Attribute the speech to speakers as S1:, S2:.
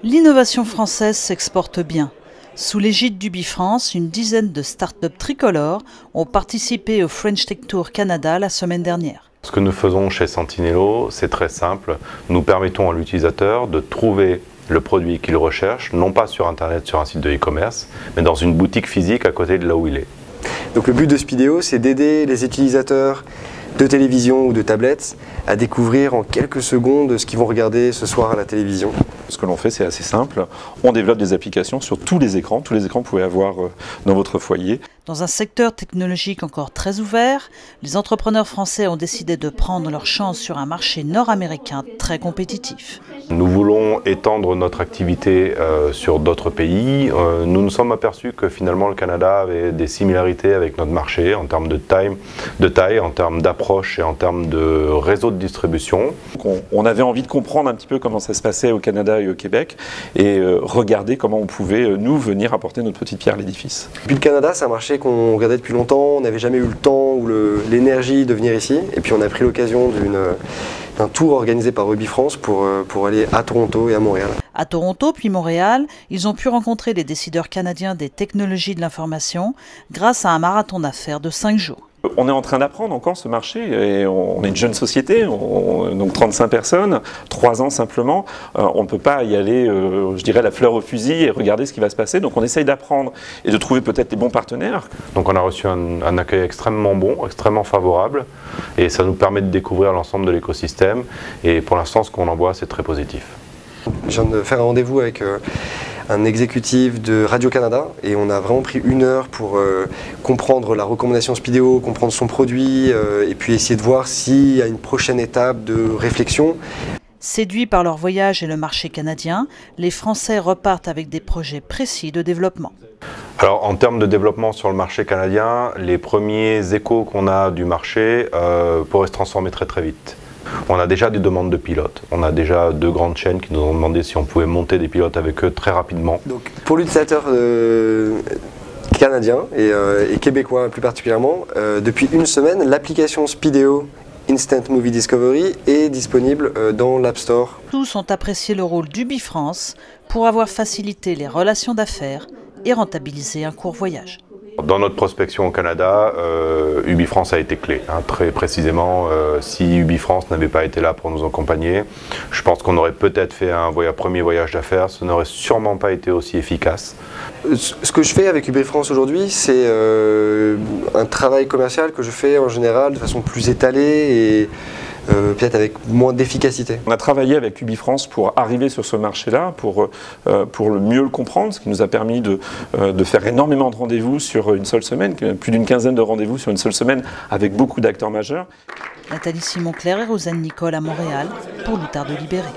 S1: L'innovation française s'exporte bien. Sous l'égide d'UbiFrance, une dizaine de start-up tricolores ont participé au French Tech Tour Canada la semaine dernière.
S2: Ce que nous faisons chez Sentinello, c'est très simple. Nous permettons à l'utilisateur de trouver le produit qu'il recherche, non pas sur Internet, sur un site de e-commerce, mais dans une boutique physique à côté de là où il est.
S3: Donc le but de Speedeo, c'est d'aider les utilisateurs de télévision ou de tablettes à découvrir en quelques secondes ce qu'ils vont regarder ce soir à la télévision.
S4: Ce que l'on fait, c'est assez simple. On développe des applications sur tous les écrans que vous pouvez avoir dans votre foyer.
S1: Dans un secteur technologique encore très ouvert, les entrepreneurs français ont décidé de prendre leur chance sur un marché nord-américain très compétitif.
S2: Nous voulons étendre notre activité sur d'autres pays. Nous nous sommes aperçus que finalement le Canada avait des similarités avec notre marché en termes de taille, en termes d'approche et en termes de réseau de distribution.
S4: On avait envie de comprendre un petit peu comment ça se passait au Canada et au Québec et regarder comment on pouvait, nous, venir apporter notre petite pierre à l'édifice.
S3: Puis le Canada, c'est un marché qu'on regardait depuis longtemps, on n'avait jamais eu le temps ou l'énergie de venir ici. Et puis on a pris l'occasion d'un tour organisé par UbiFrance pour aller à Toronto et à Montréal.
S1: À Toronto puis Montréal, ils ont pu rencontrer les décideurs canadiens des technologies de l'information grâce à un marathon d'affaires de 5 jours.
S4: On est en train d'apprendre encore ce marché et on est une jeune société, donc 35 personnes, 3 ans simplement. On ne peut pas y aller, je dirais, la fleur au fusil et regarder ce qui va se passer. Donc on essaye d'apprendre et de trouver peut-être les bons partenaires.
S2: Donc on a reçu un accueil extrêmement bon, extrêmement favorable et ça nous permet de découvrir l'ensemble de l'écosystème. Et pour l'instant, ce qu'on en voit, c'est très positif.
S3: Je viens de faire un rendez-vous avec un exécutif de Radio-Canada et on a vraiment pris 1 heure pour comprendre la recommandation Speedeo, comprendre son produit et puis essayer de voir s'il y a une prochaine étape de réflexion.
S1: Séduits par leur voyage et le marché canadien, les Français repartent avec des projets précis de développement.
S2: Alors en termes de développement sur le marché canadien, les premiers échos qu'on a du marché pourraient se transformer très très vite. On a déjà des demandes de pilotes, on a déjà 2 grandes chaînes qui nous ont demandé si on pouvait monter des pilotes avec eux très rapidement.
S3: Donc pour l'utilisateur canadien et québécois plus particulièrement, depuis 1 semaine, l'application Speedeo Instant Movie Discovery est disponible dans l'App Store.
S1: Tous ont apprécié le rôle d'UbiFrance pour avoir facilité les relations d'affaires et rentabilisé un court voyage.
S2: Dans notre prospection au Canada, UbiFrance a été clé. Très précisément, si UbiFrance n'avait pas été là pour nous accompagner, je pense qu'on aurait peut-être fait un premier voyage d'affaires, ce n'aurait sûrement pas été aussi efficace.
S3: Ce que je fais avec UbiFrance aujourd'hui, c'est un travail commercial que je fais en général de façon plus étalée et peut-être avec moins d'efficacité.
S4: On a travaillé avec UbiFrance pour arriver sur ce marché-là, pour mieux le comprendre, ce qui nous a permis de faire énormément de rendez-vous sur une seule semaine, plus d'une quinzaine de rendez-vous sur une seule semaine avec beaucoup d'acteurs majeurs.
S1: Nathalie Simon-Claire et Rosanne Nicole à Montréal pour l'Outarde Libéré.